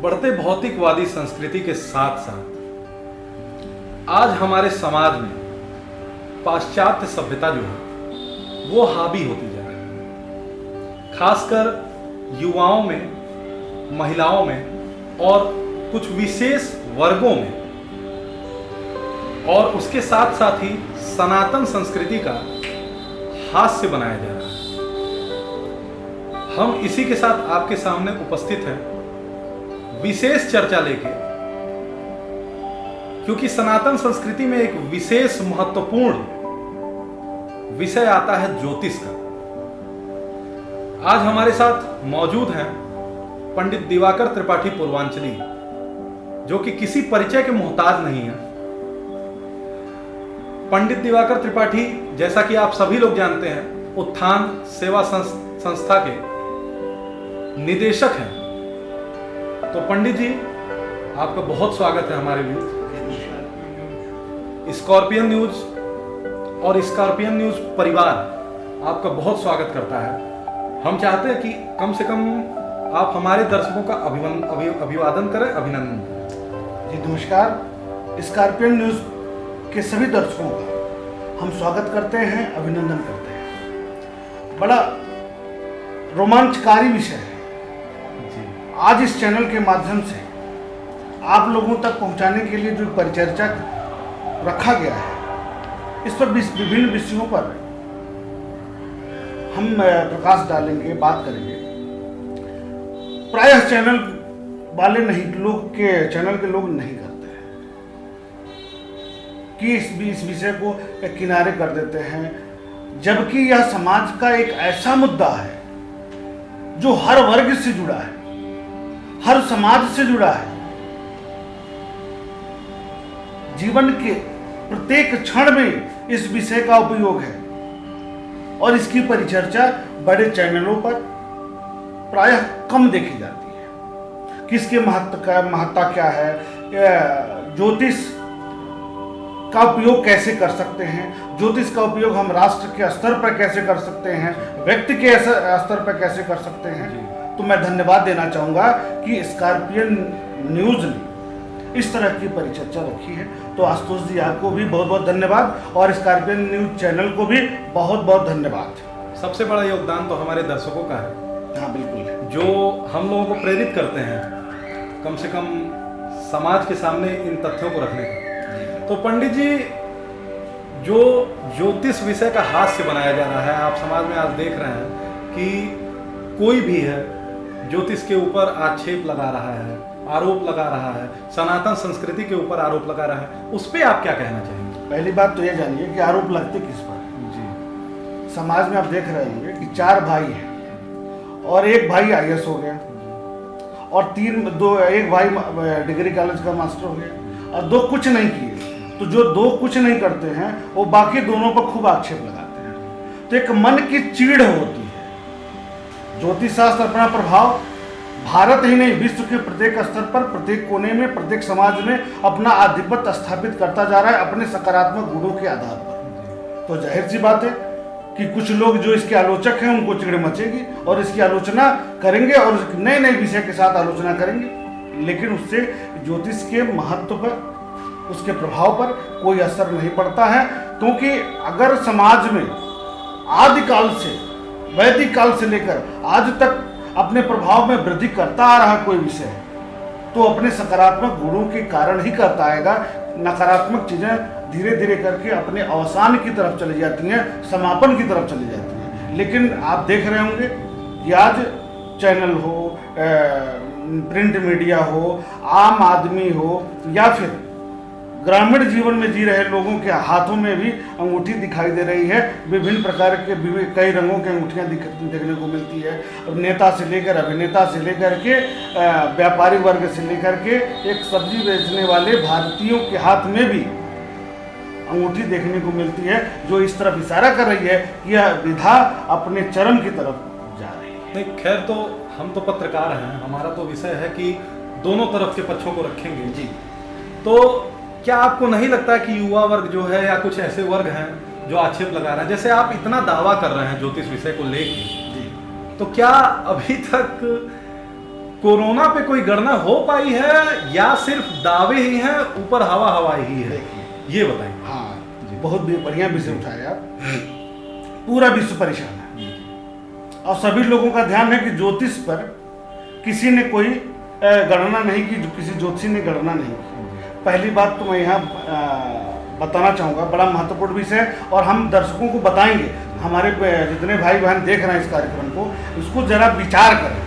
बढ़ते भौतिकवादी संस्कृति के साथ साथ आज हमारे समाज में पाश्चात्य सभ्यता जो है वो हावी होती जा रही है, खासकर युवाओं में, महिलाओं में और कुछ विशेष वर्गों में, और उसके साथ साथ ही सनातन संस्कृति का हास्य बनाया जा रहा है। हम इसी के साथ आपके सामने उपस्थित हैं विशेष चर्चा लेके, क्योंकि सनातन संस्कृति में एक विशेष महत्वपूर्ण विषय आता है ज्योतिष का। आज हमारे साथ मौजूद हैं पंडित दिवाकर त्रिपाठी पूर्वांचली, जो कि किसी परिचय के मोहताज नहीं है। पंडित दिवाकर त्रिपाठी, जैसा कि आप सभी लोग जानते हैं, उत्थान सेवा संस्था के निदेशक हैं। तो पंडित जी, आपका बहुत स्वागत है हमारे न्यूज स्कॉर्पियन न्यूज और स्कॉर्पियन न्यूज परिवार आपका बहुत स्वागत करता है। हम चाहते हैं कि कम से कम आप हमारे दर्शकों का अभिवादन करें, अभिनंदन करें। जी नमस्कार। स्कॉर्पियन न्यूज के सभी दर्शकों का हम स्वागत करते हैं, अभिनंदन करते हैं। बड़ा रोमांचकारी विषय है आज इस चैनल के माध्यम से आप लोगों तक पहुंचाने के लिए जो परिचर्चा रखा गया है, इस पर विभिन्न विषयों पर हम प्रकाश डालेंगे, बात करेंगे। प्रायः चैनल वाले चैनल के लोग नहीं करते हैं कि इस विषय को किनारे कर देते हैं, जबकि यह समाज का एक ऐसा मुद्दा है जो हर वर्ग से जुड़ा है, हर समाज से जुड़ा है। जीवन के प्रत्येक क्षण में इस विषय का उपयोग है और इसकी परिचर्चा बड़े चैनलों पर प्रायः कम देखी जाती है। किसके महत्ता क्या है, ज्योतिष का उपयोग कैसे कर सकते हैं, ज्योतिष का उपयोग हम राष्ट्र के स्तर पर कैसे कर सकते हैं, व्यक्ति के स्तर पर कैसे कर सकते हैं। तो मैं धन्यवाद देना चाहूँगा कि स्कॉर्पियन न्यूज़ ने इस तरह की परिचर्चा रखी है। तो आशुतोष जी, आपको भी बहुत बहुत धन्यवाद और स्कॉर्पियन न्यूज़ चैनल को भी बहुत बहुत धन्यवाद। सबसे बड़ा योगदान तो हमारे दर्शकों का है। हाँ बिल्कुल, जो हम लोगों को प्रेरित करते हैं कम से कम समाज के सामने इन तथ्यों को रखने का। तो पंडित जी, जो ज्योतिष विषय का हास्य बनाया जा रहा है, आप समाज में आज देख रहे हैं कि कोई भी है ज्योतिष के ऊपर आक्षेप लगा रहा है, आरोप लगा रहा है, सनातन संस्कृति के ऊपर आरोप लगा रहा है, उस पर आप क्या कहना चाहेंगे? पहली बात तो ये जानिए कि आरोप लगते किस पर जी। समाज में आप देख रहे होंगे कि 4 भाई हैं और एक भाई IAS हो गया और एक भाई डिग्री कॉलेज का मास्टर हो गया और 2 कुछ नहीं किए। तो जो 2 कुछ नहीं करते हैं वो बाकी दोनों पर खूब आक्षेप लगाते हैं। तो एक मन की चीड़ होती है। ज्योतिष शास्त्र अपना प्रभाव भारत ही नहीं, विश्व के प्रत्येक स्तर पर, प्रत्येक कोने में, प्रत्येक समाज में अपना आधिपत्य स्थापित करता जा रहा है अपने सकारात्मक गुणों के आधार पर। तो जाहिर सी बात है कि कुछ लोग जो इसके आलोचक हैं उनको चिड़ मचेगी और इसकी आलोचना करेंगे और नए नए विषय के साथ आलोचना करेंगे, लेकिन उससे ज्योतिष के महत्व पर, उसके प्रभाव पर कोई असर नहीं पड़ता है। क्योंकि अगर समाज में आदिकाल से, वैदिक काल से लेकर आज तक अपने प्रभाव में वृद्धि करता आ रहा कोई विषय है, तो अपने सकारात्मक गुणों के कारण ही करता आएगा। नकारात्मक चीज़ें धीरे धीरे करके अपने अवसान की तरफ चली जाती हैं, समापन की तरफ चली जाती हैं। लेकिन आप देख रहे होंगे कि आज चैनल हो, प्रिंट मीडिया हो, आम आदमी हो या फिर ग्रामीण जीवन में जी रहे लोगों के हाथों में भी अंगूठी दिखाई दे रही है। विभिन्न प्रकार के कई रंगों की अंगूठियाँ देखने को मिलती है। नेता से लेकर, अभिनेता से लेकर के, व्यापारी वर्ग से लेकर के एक सब्जी बेचने वाले भारतीयों के हाथ में भी अंगूठी देखने को मिलती है, जो इस तरफ इशारा कर रही है कि यह विधा अपने चरम की तरफ जा रही है। नहीं, खैर, तो हम तो पत्रकार हैं, हमारा तो विषय है कि दोनों तरफ के पक्षों को रखेंगे जी। तो क्या आपको नहीं लगता कि युवा वर्ग जो है या कुछ ऐसे वर्ग हैं जो आक्षेप लगा रहे हैं, जैसे आप इतना दावा कर रहे हैं ज्योतिष विषय को लेकर, तो क्या अभी तक कोरोना पे कोई गणना हो पाई है या सिर्फ दावे ही हैं, ऊपर हवा हवा ही है? ये बताएं। हाँ, बहुत बढ़िया विषय उठाया आप। पूरा विश्व परेशान है और सभी लोगों का ध्यान है कि ज्योतिष पर किसी ने कोई गणना नहीं की, किसी ज्योतिषी ने गणना नहीं की। पहली बात तो मैं यहाँ बताना चाहूँगा, बड़ा महत्वपूर्ण विषय है और हम दर्शकों को बताएंगे, हमारे जितने भाई बहन देख रहे हैं इस कार्यक्रम को, इसको जरा विचार करें।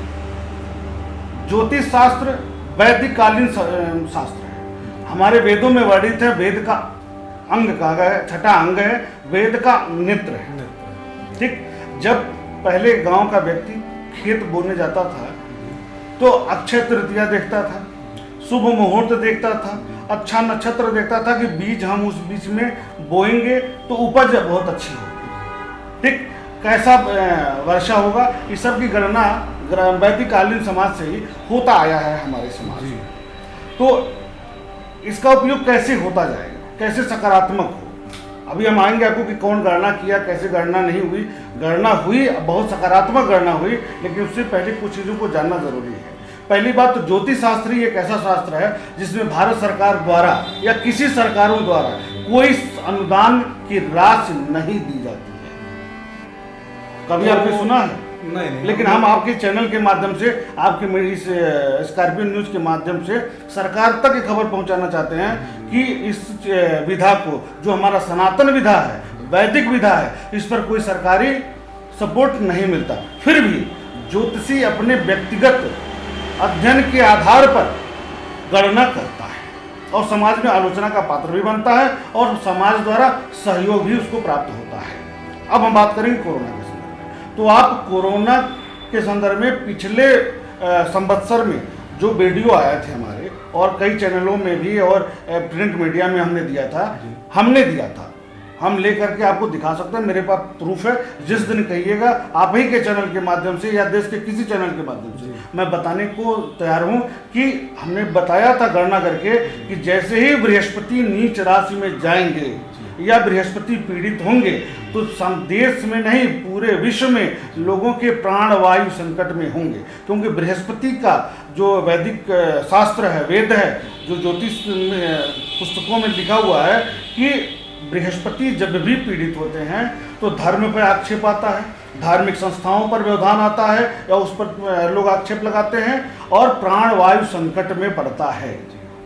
ज्योतिष शास्त्र वैदिक कालीन शास्त्र है, हमारे वेदों में वर्णित है। वेद का अंग कहा गया है, छठा अंग है, वेद का नेत्र है। ठीक, जब पहले गांव का व्यक्ति खेत बोने जाता था तो अक्षय तृतीया देखता था, शुभ मुहूर्त देखता था, अच्छा नक्षत्र देखता था कि बीज हम उस बीच में बोएंगे तो उपज बहुत अच्छी होगी। ठीक, कैसा वर्षा होगा, इस सब की गणना वैदिक कालीन समाज से ही होता आया है हमारे समाज में। तो इसका उपयोग कैसे होता जाएगा, कैसे सकारात्मक हो, अभी हम आएंगे आपको कि कौन गणना किया, कैसे गणना नहीं हुई। गणना हुई, बहुत सकारात्मक गणना हुई, लेकिन उससे पहले कुछ चीज़ों को जानना जरूरी है। पहली बात तो ज्योतिष शास्त्र एक ऐसा शास्त्र है जिसमें भारत सरकार द्वारा या किसी सरकारों द्वारा कोई अनुदान की राशि नहीं दी जाती है। कभी आपने सुना है? नहीं। लेकिन हम आपके चैनल के माध्यम से, आपके इस स्कॉर्पियन न्यूज के माध्यम से सरकार तक ये खबर पहुंचाना चाहते हैं कि इस विधा को, जो हमारा सनातन विधा है, वैदिक विधा है, इस पर कोई सरकारी सपोर्ट नहीं मिलता। फिर भी ज्योतिषी अपने व्यक्तिगत अध्ययन के आधार पर गणना करता है और समाज में आलोचना का पात्र भी बनता है और समाज द्वारा सहयोग भी उसको प्राप्त होता है। अब हम बात करेंगे कोरोना के संदर्भ में। तो आप कोरोना के संदर्भ में पिछले संवत्सर में जो वीडियो आए थे हमारे, और कई चैनलों में भी और प्रिंट मीडिया में हमने दिया था, हम लेकर के आपको दिखा सकते हैं, मेरे पास प्रूफ है। जिस दिन कहिएगा आप ही के चैनल के माध्यम से या देश के किसी चैनल के माध्यम से मैं बताने को तैयार हूं कि हमने बताया था गणना करके कि जैसे ही बृहस्पति नीच राशि में जाएंगे या बृहस्पति पीड़ित होंगे तो देश में नहीं पूरे विश्व में लोगों के प्राण वायु संकट में होंगे। क्योंकि बृहस्पति का जो वैदिक शास्त्र है, वेद है, जो ज्योतिष पुस्तकों में लिखा हुआ है कि बृहस्पति जब भी पीड़ित होते हैं तो धर्म पर आक्षेप आता है, धार्मिक संस्थाओं पर व्यवधान आता है या उस पर लोग आक्षेप लगाते हैं और प्राण वायु संकट में पड़ता है।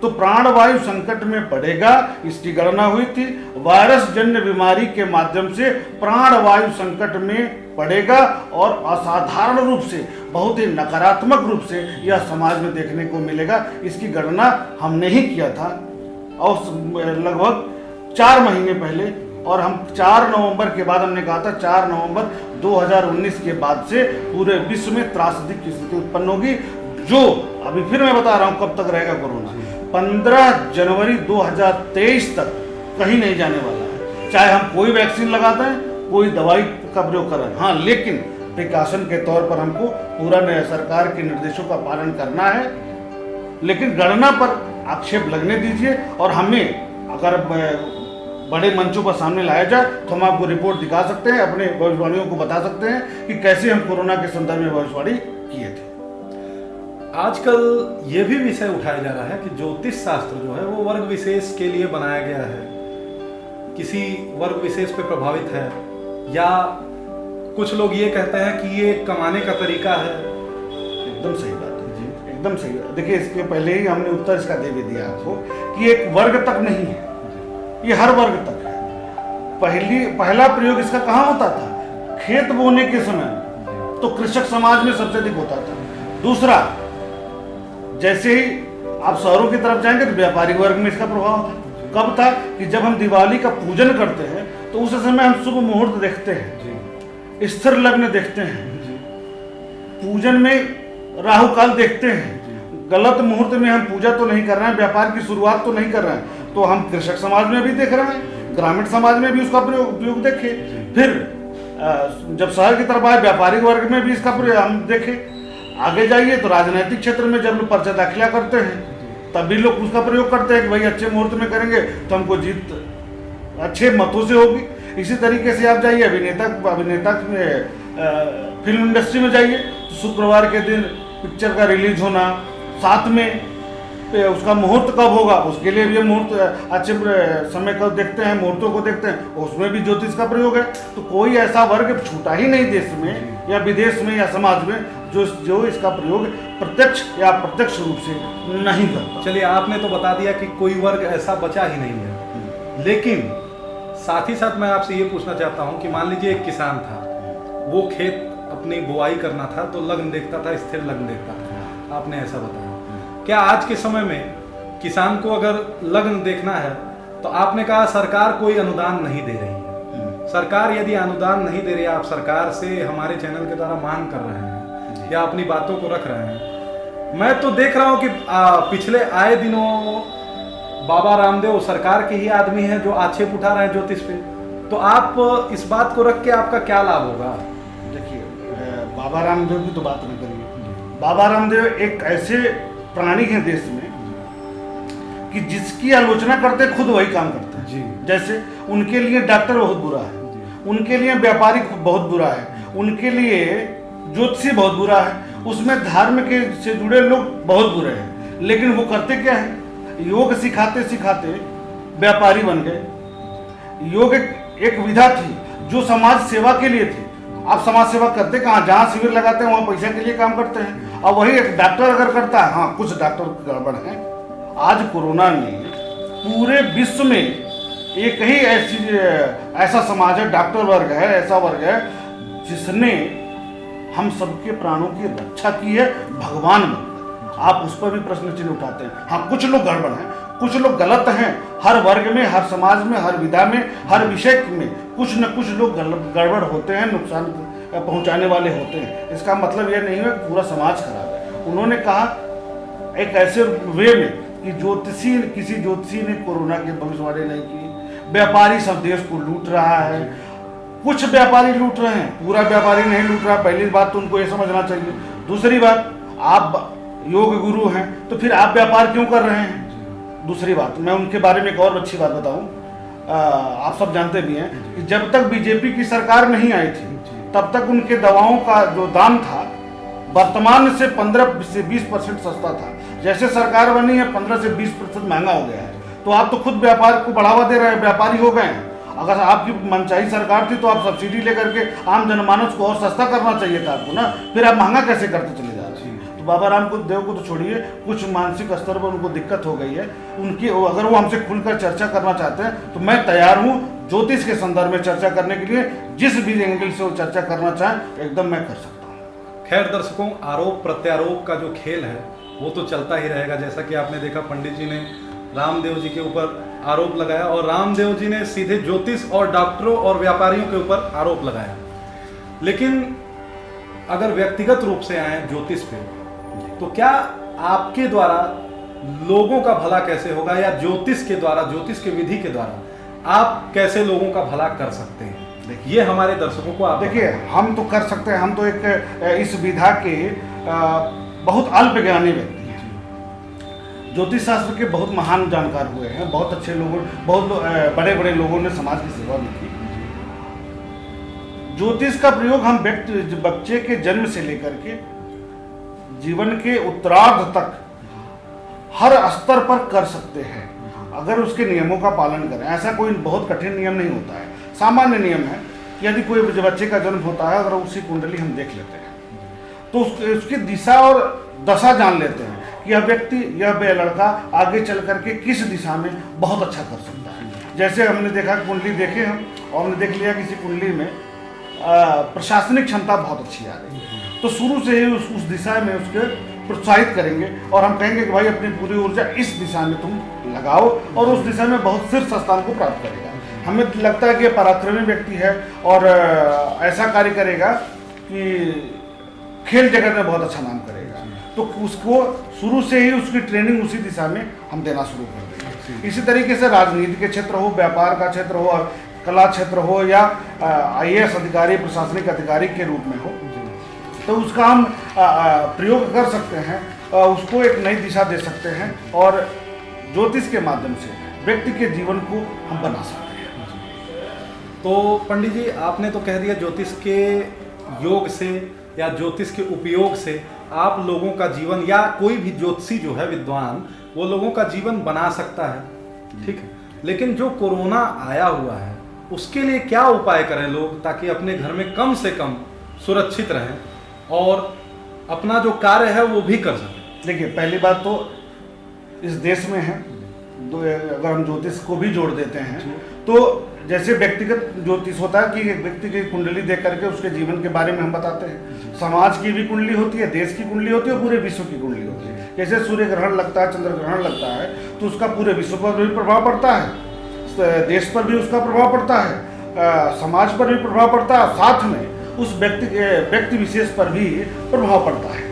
तो प्राण वायु संकट में पड़ेगा, इसकी गणना हुई थी। वायरस जन्य बीमारी के माध्यम से प्राण वायु संकट में पड़ेगा और असाधारण रूप से, बहुत ही नकारात्मक रूप से यह समाज में देखने को मिलेगा। इसकी गणना हमने ही किया था और लगभग 4 महीने पहले, और हम 4 नवंबर के बाद हमने कहा था 4 नवंबर 2019 के बाद से पूरे विश्व में त्रासदी की स्थिति उत्पन्न होगी, जो अभी फिर मैं बता रहा हूं कब तक रहेगा कोरोना। 15 जनवरी 2023 तक कहीं नहीं जाने वाला है, चाहे हम कोई वैक्सीन लगाते हैं, कोई दवाई का प्रयोग करें। हाँ, लेकिन प्रिकॉशन के तौर पर हमको पूरा सरकार के निर्देशों का पालन करना है। लेकिन गणना पर आक्षेप लगने दीजिए और हमें अगर बड़े मंचों पर सामने लाया जाए तो हम आपको रिपोर्ट दिखा सकते हैं, अपने भविष्यवाणियों को बता सकते हैं कि कैसे हम कोरोना के संदर्भ में भविष्यवाणी किए थे। आजकल ये भी विषय उठाया जा रहा है कि ज्योतिष शास्त्र जो है वो वर्ग विशेष के लिए बनाया गया है, किसी वर्ग विशेष पे प्रभावित है, या कुछ लोग ये कहते हैं कि ये कमाने का तरीका है। एकदम सही बात है जी, एकदम सही बात। देखिए, इसके पहले ही हमने उत्तर इसका दे भी दिया आपको कि एक वर्ग तक नहीं है, ये हर वर्ग तक है। पहला प्रयोग इसका कहाँ होता था? खेत बोने के समय, तो कृषक समाज में सबसे अधिक होता था। दूसरा, जैसे ही आप शहरों की तरफ जाएंगे तो व्यापारिक वर्ग में इसका प्रभाव था। कब था? कि जब हम दिवाली का पूजन करते हैं तो उस समय हम शुभ मुहूर्त देखते हैं, स्थिर लग्न देखते हैं, पूजन में राहु काल देखते हैं। गलत मुहूर्त में हम पूजा तो नहीं कर रहे हैं, व्यापार की शुरुआत तो नहीं कर रहे हैं, तो हम कृषक समाज में भी देख रहे हैं, ग्रामीण समाज में भी उसका उपयोग देखे। फिर जब शहर की तरफ आए व्यापारिक वर्ग में भी इसका हम देखें। आगे जाइए तो राजनीतिक क्षेत्र में जब लोग पर्चा दाखिला करते हैं तब भी लोग उसका प्रयोग करते हैं कि भाई अच्छे मुहूर्त में करेंगे तो हमको जीत अच्छे मतों से होगी। इसी तरीके से आप जाइए अभिनेता में फिल्म इंडस्ट्री में जाइए तो शुक्रवार के दिन पिक्चर का रिलीज होना, साथ में उसका मुहूर्त कब होगा उसके लिए भी मुहूर्त अच्छे समय कब देखते हैं, मुहूर्तों को देखते हैं, उसमें भी ज्योतिष का प्रयोग है। तो कोई ऐसा वर्ग छूटा ही नहीं देश में या विदेश में या समाज में जो इसका प्रयोग प्रत्यक्ष या अप्रत्यक्ष रूप से नहीं करता। चलिए, आपने तो बता दिया कि कोई वर्ग ऐसा बचा ही नहीं है, लेकिन साथ ही साथ मैं आपसे ये पूछना चाहता हूँ कि मान लीजिए एक किसान था, वो खेत अपनी बुआई करना था तो लग्न देखता था, स्थिर लग्न देखता था, आपने ऐसा बताया। क्या आज के समय में किसान को अगर लग्न देखना है तो आपने कहा सरकार कोई अनुदान नहीं दे रही है। सरकार यदि अनुदान नहीं दे रही है, आप सरकार से हमारे चैनल के द्वारा मांग कर रहे हैं या अपनी बातों को रख रहे हैं, मैं तो देख रहा हूं कि पिछले आए दिनों बाबा रामदेव सरकार के ही आदमी हैं जो आक्षेप उठा रहे हैं ज्योतिष पे। तो आप इस बात को रख के आपका क्या लाभ होगा? देखिए, बाबा रामदेव की तो बात नहीं करिए। बाबा रामदेव एक ऐसे प्राणी हैं देश में कि जिसकी आलोचना करते खुद वही काम करते हैं जी। जैसे उनके लिए डॉक्टर बहुत बुरा है, उनके लिए व्यापारी बहुत बुरा है, उनके लिए ज्योतिषी बहुत बुरा है, उसमें धर्म के से जुड़े लोग बहुत बुरे हैं। लेकिन वो करते क्या है, योग सिखाते सिखाते व्यापारी बन गए। योग एक विधा थी जो समाज सेवा के लिए थी। आप समाज सेवा करते कहाँ, जहाँ शिविर लगाते हैं वहाँ पैसा के लिए काम करते हैं। और वही एक डॉक्टर अगर करता है, हाँ कुछ डॉक्टर गड़बड़ है। आज कोरोना में पूरे विश्व में एक ही ऐसा समाज है, डॉक्टर वर्ग है, ऐसा वर्ग है जिसने हम सबके प्राणों की रक्षा की है, भगवान बनकर। आप उस पर भी प्रश्न चिन्ह उठाते हैं। हाँ, कुछ लोग गड़बड़ हैं, कुछ लोग गलत हैं, हर वर्ग में, हर समाज में, हर विधा में, हर विषय में कुछ न कुछ लोग गड़बड़ होते हैं, नुकसान पहुंचाने वाले होते हैं। इसका मतलब यह नहीं है कि पूरा समाज खराब है। उन्होंने कहा एक ऐसे वे में कि किसी ज्योतिषी ने कोरोना की भविष्यवाणी नहीं की। व्यापारी सब देश को लूट रहा है, कुछ व्यापारी लूट रहे हैं, पूरा व्यापारी नहीं लूट रहा। पहली बात तो उनको ये समझना चाहिए। दूसरी बात, आप योग गुरु हैं तो फिर आप व्यापार क्यों कर रहे हैं? दूसरी बात, मैं उनके बारे में एक और अच्छी बात बताऊं, आप सब जानते भी हैं कि जब तक बीजेपी की सरकार नहीं आई थी तब तक उनके दवाओं का जो दाम था वर्तमान से 15 से 20% सस्ता था। जैसे सरकार बनी है 15 से 20% महंगा हो गया है। तो आप तो खुद व्यापार को बढ़ावा दे रहे हैं, व्यापारी हो गए हैं। अगर आपकी मनचाही सरकार थी तो आप सब्सिडी लेकर के आम जनमानस को और सस्ता करना चाहिए था आपको ना, फिर आप महंगा कैसे करते चले जा रहे हैं? तो बाबा रामदेव को तो छोड़िए, कुछ मानसिक स्तर पर उनको दिक्कत हो गई है उनकी। अगर वो हमसे खुलकर चर्चा करना चाहते हैं तो मैं तैयार हूँ ज्योतिष के संदर्भ में चर्चा करने के लिए। जिस भी एंगल से वो चर्चा करना चाहें एकदम मैं कर सकता हूँ। खैर दर्शकों, आरोप प्रत्यारोप का जो खेल है वो तो चलता ही रहेगा। जैसा कि आपने देखा, पंडित जी ने रामदेव जी के ऊपर आरोप लगाया और रामदेव जी ने सीधे ज्योतिष और डॉक्टरों और व्यापारियों के ऊपर आरोप लगाया। लेकिन अगर व्यक्तिगत रूप से आए ज्योतिष पे, तो क्या आपके द्वारा लोगों का भला कैसे होगा, या ज्योतिष के द्वारा, ज्योतिष के विधि के द्वारा आप कैसे लोगों का भला कर सकते हैं? ये हमारे दर्शकों को आप देखिए, हम तो कर सकते हैं। हम तो एक इस विधा के बहुत अल्प ज्ञानी व्यक्ति हैं। ज्योतिष शास्त्र के बहुत महान जानकार हुए हैं, बहुत अच्छे लोगों, बहुत बड़े बड़े लोगों ने समाज की सेवा भी की। ज्योतिष का प्रयोग हम बच्चे के जन्म से लेकर के जीवन के उत्तरार्ध तक हर स्तर पर कर सकते हैं, अगर उसके नियमों का पालन करें। ऐसा कोई बहुत कठिन नियम नहीं होता है, सामान्य नियम है। यदि कोई बच्चे का जन्म होता है, अगर उसकी कुंडली हम देख लेते हैं तो उसकी दिशा और दशा जान लेते हैं कि यह व्यक्ति, यह लड़का आगे चल करके किस दिशा में बहुत अच्छा कर सकता है। जैसे हमने देखा, कुंडली देखे हम और हमने देख लिया किसी कुंडली में प्रशासनिक क्षमता बहुत अच्छी आ रही है, तो शुरू से ही उस दिशा में उसके प्रोत्साहित करेंगे और हम कहेंगे कि भाई अपनी पूरी ऊर्जा इस दिशा में तुम लगाओ, और उस दिशा में बहुत शीर्ष स्थान को प्राप्त करेगा। हमें लगता है कि ये पराक्रमी व्यक्ति है और ऐसा कार्य करेगा कि खेल जगत में बहुत अच्छा नाम करेगा, तो उसको शुरू से ही उसकी ट्रेनिंग उसी दिशा में हम देना शुरू कर देंगे। इसी तरीके से राजनीति के क्षेत्र हो, व्यापार का क्षेत्र हो, और कला क्षेत्र हो, या IAS अधिकारी, प्रशासनिक अधिकारी के रूप में हो, तो उसका हम प्रयोग कर सकते हैं, उसको एक नई दिशा दे सकते हैं और ज्योतिष के माध्यम से व्यक्ति के जीवन को हम बना सकते हैं। तो पंडित जी, आपने तो कह दिया ज्योतिष के योग से या ज्योतिष के उपयोग से आप लोगों का जीवन या कोई भी ज्योतिषी जो है विद्वान वो लोगों का जीवन बना सकता है, ठीक है, लेकिन जो कोरोना आया हुआ है उसके लिए क्या उपाय करें लोग ताकि अपने घर में कम से कम सुरक्षित रहें और अपना जो कार्य है वो भी कर सकें। देखिए, पहली बात तो इस देश में है, अगर हम ज्योतिष को भी जोड़ देते हैं तो जैसे व्यक्तिगत ज्योतिष होता है कि एक व्यक्ति की कुंडली देख करके उसके जीवन के बारे में हम बताते हैं, समाज की भी कुंडली होती है, देश की कुंडली होती है, पूरे विश्व की कुंडली होती है। जैसे सूर्य ग्रहण लगता है, चंद्र ग्रहण लगता है तो उसका पूरे विश्व पर भी प्रभाव पड़ता है, देश पर भी उसका प्रभाव पड़ता है, समाज पर भी प्रभाव पड़ता है, साथ में उस व्यक्ति विशेष पर भी प्रभाव पड़ता है,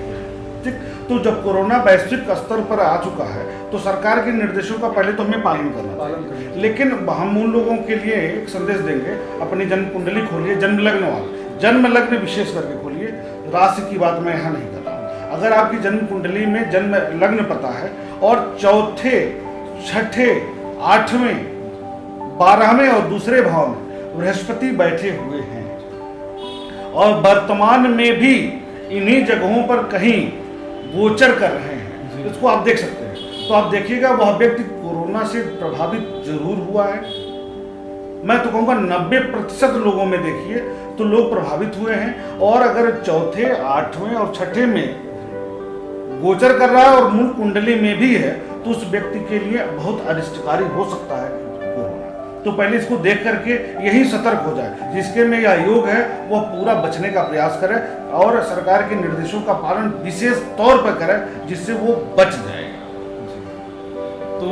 ठीक। तो जब कोरोना वैश्विक स्तर पर आ चुका है तो सरकार के निर्देशों का पहले तो हमें पालन करना चाहिए, लेकिन हम उन लोगों के लिए एक संदेश देंगे, अपनी जन्म कुंडली खोलिए, जन्म लग्न वाला, जन्म लग्न विशेष करके खोलिए, राशि की बात मैं यहाँ नहीं कर रहा हूँ। अगर आपकी जन्म कुंडली में जन्म लग्न पता है और चौथे, छठे, आठवें, 12वें और दूसरे भाव में बृहस्पति बैठे हुए हैं और वर्तमान में भी इन्हीं जगहों पर कहीं गोचर कर रहे हैं, इसको आप देख सकते हैं, तो आप देखिएगा वह व्यक्ति कोरोना से प्रभावित जरूर हुआ है। मैं तो कहूँगा 90% लोगों में देखिए तो लोग प्रभावित हुए हैं, और अगर चौथे, आठवें और छठे में गोचर कर रहा है और मूल कुंडली में भी है तो उस व्यक्ति के लिए बहुत अनिष्टकारी हो सकता है कोरोना। तो पहले इसको देख करके यही सतर्क हो जाए, जिसके में यह योग है वह पूरा बचने का प्रयास करे और सरकार के निर्देशों का पालन विशेष तौर पर करे, जिससे वो बच जाएगा। तो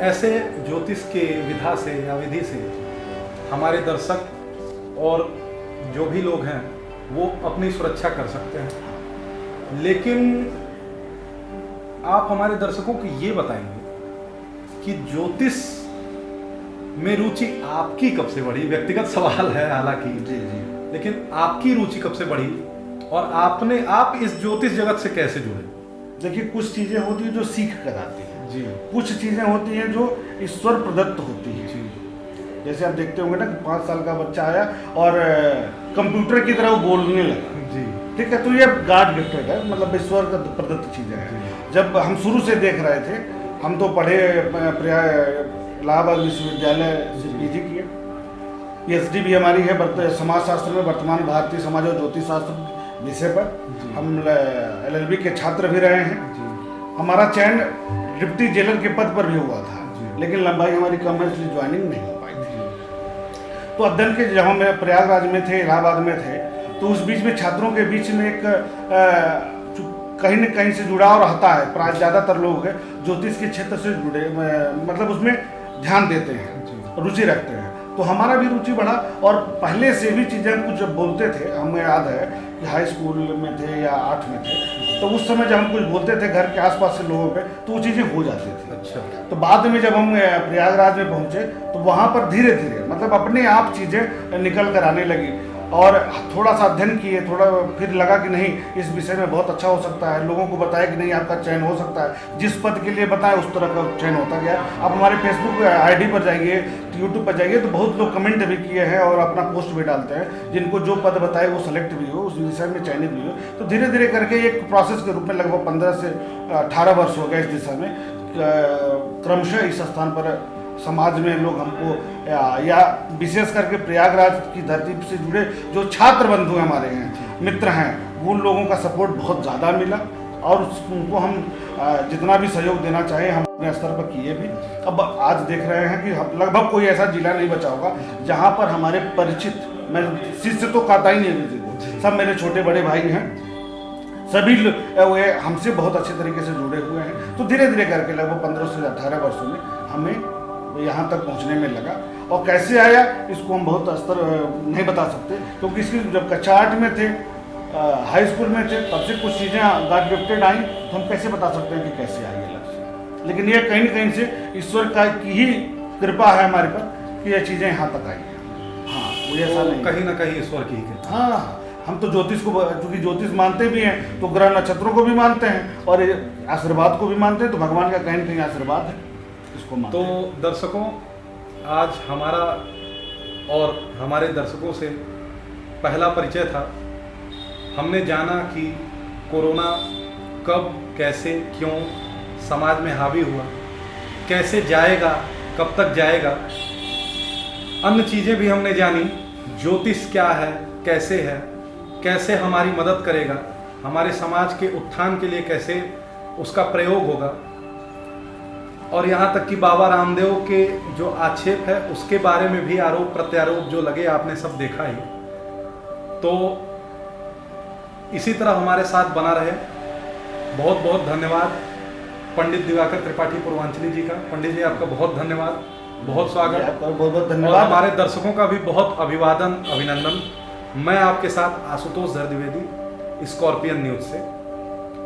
ऐसे ज्योतिष के विधा से या विधि से हमारे दर्शक और जो भी लोग हैं वो अपनी सुरक्षा कर सकते हैं, लेकिन आप हमारे दर्शकों को ये बताएंगे कि ज्योतिष में रुचि आपकी कब से बढ़ी? व्यक्तिगत सवाल है हालांकि, जी, लेकिन आपकी रुचि कब से बढ़ी और आप इस ज्योतिष जगत से कैसे जुड़े? देखिए, कुछ चीजें होती है जो सीख कर आती है जी, कुछ चीजें होती हैं जो ईश्वर प्रदत्त होती है जी। जैसे आप देखते होंगे ना कि 5 साल का बच्चा आया और कंप्यूटर की तरह वो बोलने लगा, जी, ठीक है, तो ये गॉड गिफ्टेड है, मतलब ईश्वर का प्रदत्त चीजें हैं। जब हम शुरू से देख रहे थे, हम तो पढ़े इलाहाबाद विश्वविद्यालय से पीजी किए, पीएचडी भी हमारी है समाज शास्त्र में, वर्तमान भारतीय समाज और ज्योतिष शास्त्र विषय पर। हम एलएलबी के छात्र भी रहे हैं। हमारा चयन डिप्टी जेलर के पद पर भी हुआ था, लेकिन लंबाई हमारी कम है इसलिए ज्वाइनिंग नहीं हो पाई थी। तो अध्ययन के जब हम प्रयागराज में थे, इलाहाबाद में थे, तो उस बीच में छात्रों के बीच में एक कहीं न कहीं से जुड़ाव रहता है। प्राय ज़्यादातर लोग ज्योतिष के क्षेत्र से जुड़े, मतलब उसमें ध्यान देते हैं, रुचि रखते हैं। तो हमारा भी रुचि बढ़ा और पहले से भी चीज़ें कुछ जब बोलते थे, हमें याद है कि हाई स्कूल में थे या 8 में थे, तो उस समय जब हम कुछ बोलते थे घर के आसपास से लोगों पे तो वो चीज़ें हो जाती थी। अच्छा। तो बाद में जब हम प्रयागराज में पहुँचे तो वहाँ पर धीरे धीरे मतलब अपने आप चीज़ें निकल कर आने लगी और थोड़ा सा अध्ययन किए, थोड़ा फिर लगा कि नहीं इस विषय में बहुत अच्छा हो सकता है। लोगों को बताया कि नहीं आपका चयन हो सकता है, जिस पद के लिए बताया उस तरह का चयन होता गया। आप हमारे फेसबुक आईडी पर जाइए, यूट्यूब पर जाइए तो बहुत लोग कमेंट भी किए हैं और अपना पोस्ट भी डालते हैं, जिनको जो पद बताए वो सेलेक्ट भी हो, उस विषय में चयनित भी हो। तो धीरे धीरे करके एक प्रोसेस के रूप में लगभग 15 से 18 वर्ष हो गए इस दिशा में, क्रमशः इस स्थान पर समाज में लोग हमको या विशेष करके प्रयागराज की धरती से जुड़े जो छात्र बंधु हमारे हैं, मित्र हैं, उन लोगों का सपोर्ट बहुत ज़्यादा मिला और उनको हम जितना भी सहयोग देना चाहें हम अपने स्तर पर किए भी। अब आज देख रहे हैं कि लगभग कोई ऐसा जिला नहीं बचा होगा जहाँ पर हमारे परिचित, मैं शिष्य तो कहता ही नहीं किसी को, सब मेरे छोटे बड़े भाई हैं, सभी वे हमसे बहुत अच्छे तरीके से जुड़े हुए हैं। तो धीरे धीरे करके लगभग 15 से 18 वर्षों में हमें यहाँ तक पहुँचने में लगा। और कैसे आया इसको हम बहुत स्तर नहीं बता सकते, क्योंकि इसकी जब कक्षा 8 में थे, हाई स्कूल में थे, तब से कुछ चीज़ें गॉड गिफ्टेड आई, तो हम कैसे बता सकते हैं कि कैसे आई है लक्ष्य। लेकिन ये कहीं न कहीं से ईश्वर का की ही कृपा है हमारे पर कि ये चीज़ें यहाँ तक आई हैं। हाँ, वो ऐसा नहीं, कहीं ना कहीं ईश्वर की कृपा। हाँ, हम तो ज्योतिष को, चूँकि ज्योतिष मानते भी हैं तो ग्रह नक्षत्रों को भी मानते हैं और आशीर्वाद को भी मानते हैं, तो भगवान का कहीं न कहीं आशीर्वाद है, इसको मानते हैं। तो दर्शकों, आज हमारा और हमारे दर्शकों से पहला परिचय था। हमने जाना कि कोरोना कब, कैसे, क्यों समाज में हावी हुआ, कैसे जाएगा, कब तक जाएगा, अन्य चीज़ें भी हमने जानी। ज्योतिष क्या है, कैसे हमारी मदद करेगा, हमारे समाज के उत्थान के लिए कैसे उसका प्रयोग होगा, और यहाँ तक कि बाबा रामदेव के जो आक्षेप है उसके बारे में भी आरोप प्रत्यारोप जो लगे, आपने सब देखा ही। तो इसी तरह हमारे साथ बना रहे। बहुत बहुत धन्यवाद पंडित दिवाकर त्रिपाठी पूर्वांचली जी का। पंडित जी आपका बहुत धन्यवाद, बहुत स्वागत, आपका बहुत बहुत और धन्यवाद। हमारे दर्शकों का भी बहुत अभिवादन, अभिनंदन। मैं आपके साथ आशुतोष धर द्विवेदी, स्कॉर्पियन न्यूज से।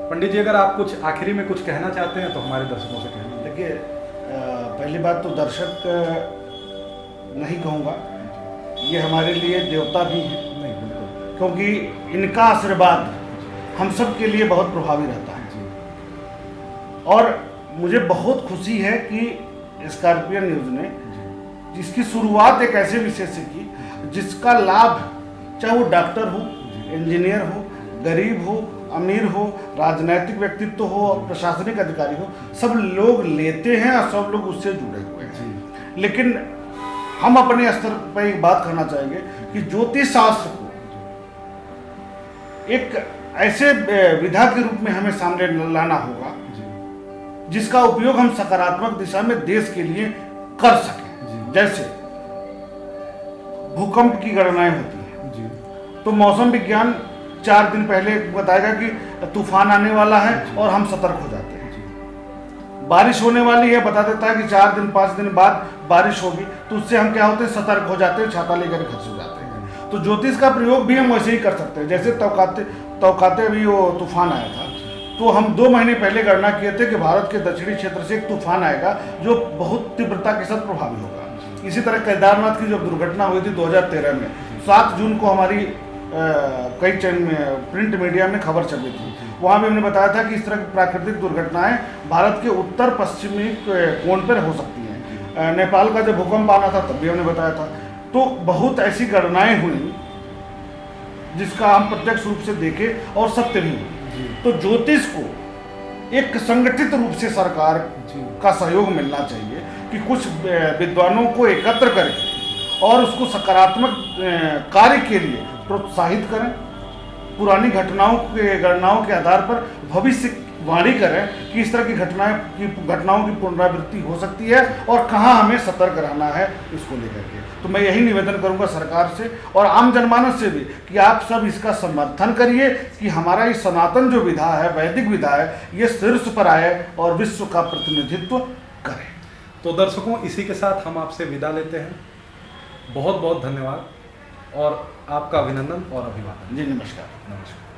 पंडित जी अगर आप कुछ आखिरी में कुछ कहना चाहते हैं तो हमारे दर्शकों से कहें। देखिए, पहली बात तो दर्शक नहीं कहूँगा, ये हमारे लिए देवता भी हैं। नहीं, बिल्कुल, क्योंकि इनका आशीर्वाद हम सब के लिए बहुत प्रभावी रहता है। और मुझे बहुत खुशी है कि स्कॉर्पियन न्यूज़ ने जिसकी शुरुआत एक ऐसे विषय से की जिसका लाभ, चाहे वो डॉक्टर हो, इंजीनियर हो, गरीब हो, अमीर हो, राजनीतिक व्यक्तित्व हो और प्रशासनिक अधिकारी हो, सब लोग लेते हैं और सब लोग उससे जुड़े हुए हैं। लेकिन हम अपने स्तर पर एक बात करना चाहेंगे कि ज्योतिष शास्त्र को एक ऐसे विधा के रूप में हमें सामने लाना होगा जिसका उपयोग हम सकारात्मक दिशा में देश के लिए कर सकें। जैसे भूकंप की गणनाएं होती हैं, तो मौसम विज्ञान 4 दिन पहले बताएगा कि तूफान आने वाला है और हम सतर्क हो जाते हैं। बारिश होने वाली है, बता देता है कि 4 दिन 5 दिन बाद बारिश होगी, तो उससे हम क्या होते हैं, सतर्क हो जाते हैं, छाता लेकर घर से जाते हैं। तो ज्योतिष का प्रयोग भी हम वैसे ही कर सकते हैं। जैसे तौकाते भी वो तूफान आया था, तो हम 2 महीने पहले गणना किए थे कि भारत के दक्षिणी क्षेत्र से एक तूफान आएगा जो बहुत तीव्रता के साथ प्रभावी होगा। इसी तरह केदारनाथ की जब दुर्घटना हुई थी 2013 में, 7 जून को हमारी कई प्रिंट मीडिया में खबर चली थी। वहाँ भी हमने बताया था कि इस तरह की प्राकृतिक दुर्घटनाएं भारत के उत्तर पश्चिमी कोण पर हो सकती हैं। नेपाल का जब भूकंप आना था तब भी हमने बताया था। तो बहुत ऐसी गणनाएं हुई जिसका हम प्रत्यक्ष रूप से देखे और सत्य भी हुई। तो ज्योतिष को एक संगठित रूप से सरकार का सहयोग मिलना चाहिए कि कुछ विद्वानों को एकत्र करें और उसको सकारात्मक कार्य के लिए प्रोत्साहित करें। पुरानी गणनाओं के आधार पर भविष्यवाणी करें कि इस तरह की घटनाओं की पुनरावृत्ति हो सकती है और कहाँ हमें सतर्क रहना है इसको लेकर के। तो मैं यही निवेदन करूंगा सरकार से और आम जनमानस से भी कि आप सब इसका समर्थन करिए कि हमारा ये सनातन जो विधा है, वैदिक विधा है, ये शीर्ष पर आए और विश्व का प्रतिनिधित्व करे। तो दर्शकों, इसी के साथ हम आपसे विदा लेते हैं। बहुत बहुत धन्यवाद और आपका अभिनंदन और अभिवादन। जी नमस्कार। नमस्कार।